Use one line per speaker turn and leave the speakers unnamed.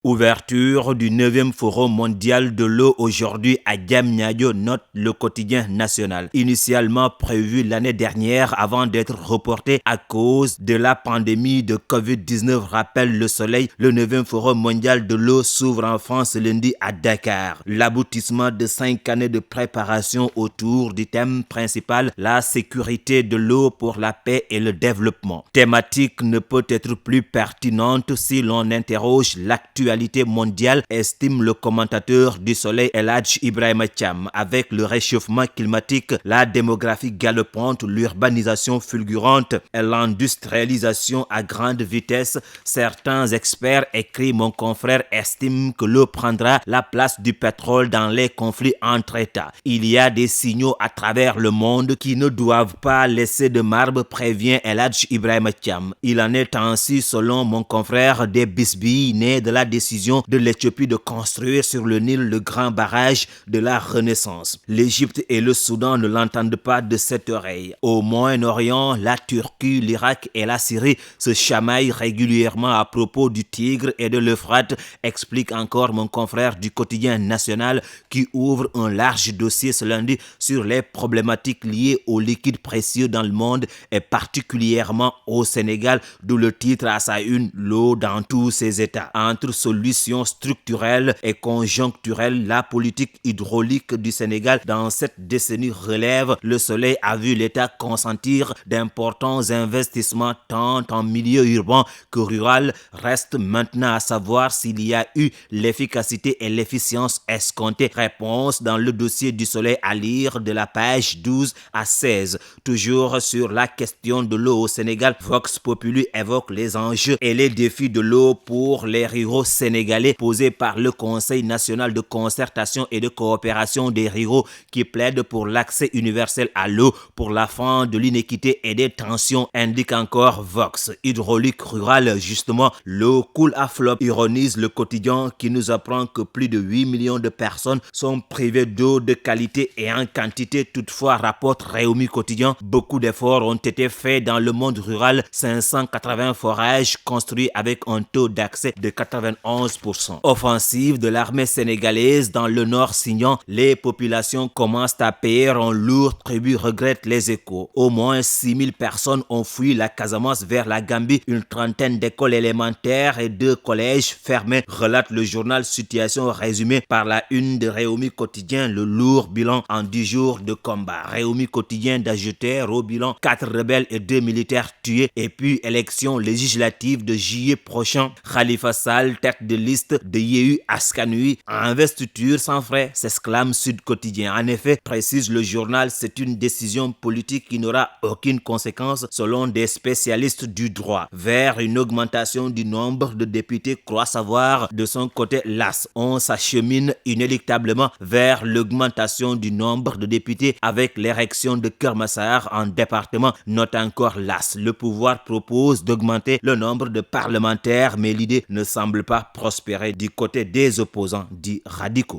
Ouverture du 9e Forum mondial de l'eau aujourd'hui à Diamniadio, note le quotidien national. Initialement prévu l'année dernière avant d'être reporté à cause de la pandémie de Covid-19, rappelle Le Soleil, le 9e Forum mondial de l'eau s'ouvre en France lundi à Dakar. L'aboutissement de 5 années de préparation autour du thème principal, la sécurité de l'eau pour la paix et le développement. Thématique ne peut être plus pertinente si l'on interroge l'actualité mondiale, estime le commentateur du Soleil El Hadj Ibrahima Thiam. Avec le réchauffement climatique, la démographie galopante, l'urbanisation fulgurante et l'industrialisation à grande vitesse, certains experts, écrit mon confrère, estiment que l'eau prendra la place du pétrole dans les conflits entre États. Il y a des signaux à travers le monde qui ne doivent pas laisser de marbre, prévient El Hadj Ibrahima Thiam. Il en est ainsi, selon mon confrère, des bisbilles nées de la décision de l'Éthiopie de construire sur le Nil le grand barrage de la Renaissance. L'Égypte et le Soudan ne l'entendent pas de cette oreille. Au Moyen-Orient, la Turquie, l'Irak et la Syrie se chamaillent régulièrement à propos du Tigre et de l'Euphrate, explique encore mon confrère du quotidien national qui ouvre un large dossier ce lundi sur les problématiques liées aux liquides précieux dans le monde et particulièrement au Sénégal, d'où le titre à sa une, l'eau dans tous ses états. Entre solutions structurelles et conjoncturelles, la politique hydraulique du Sénégal dans cette décennie relève. Le Soleil a vu l'État consentir d'importants investissements tant en milieu urbain que rural. Reste maintenant à savoir s'il y a eu l'efficacité et l'efficience escomptées. Réponse dans le dossier du Soleil à lire de la page 12 à 16. Toujours sur la question de l'eau au Sénégal, Vox Populi évoque les enjeux et les défis de l'eau pour les ruraux sénégalais posés par le Conseil national de concertation et de coopération des ruraux qui plaide pour l'accès universel à l'eau, pour la fin de l'inéquité et des tensions, indique encore Vox. Hydraulique rurale, justement, l'eau coule à flot, ironise le quotidien qui nous apprend que plus de 8 millions de personnes sont privées d'eau de qualité et en quantité. Toutefois, rapporte Réumi Quotidien, beaucoup d'efforts ont été faits dans le monde rural, 580 forages construits avec un taux d'accès de 91%. Offensive de l'armée sénégalaise dans le nord signant, les populations commencent à payer un lourd tribut, regrette Les Échos. Au moins 6000 personnes ont fui la Casamance vers la Gambie, une trentaine d'écoles élémentaires et 2 collèges fermés, relate le journal Situation résumé par la une de Réumi Quotidien, le lourd bilan en 10 jours de combat. Réumi Quotidien d'ajouter au bilan 4 rebelles et 2 militaires tués, et puis élection législative de juillet prochain. Khalifa Sall, tête de liste de Yewwi Askan Wi, investiture sans frais, s'exclame Sud Quotidien. En effet, précise le journal, c'est une décision politique qui n'aura aucune conséquence selon des spécialistes du droit. Vers une augmentation du nombre de députés, croit savoir de son côté l'AS. On s'achemine inéluctablement vers l'augmentation du nombre de députés avec l'érection de Keur Massar en département, note encore l'AS. Le pouvoir propose d'augmenter le nombre de parlementaires, mais l'idée ne semble pas prospérer du côté des opposants dits radicaux.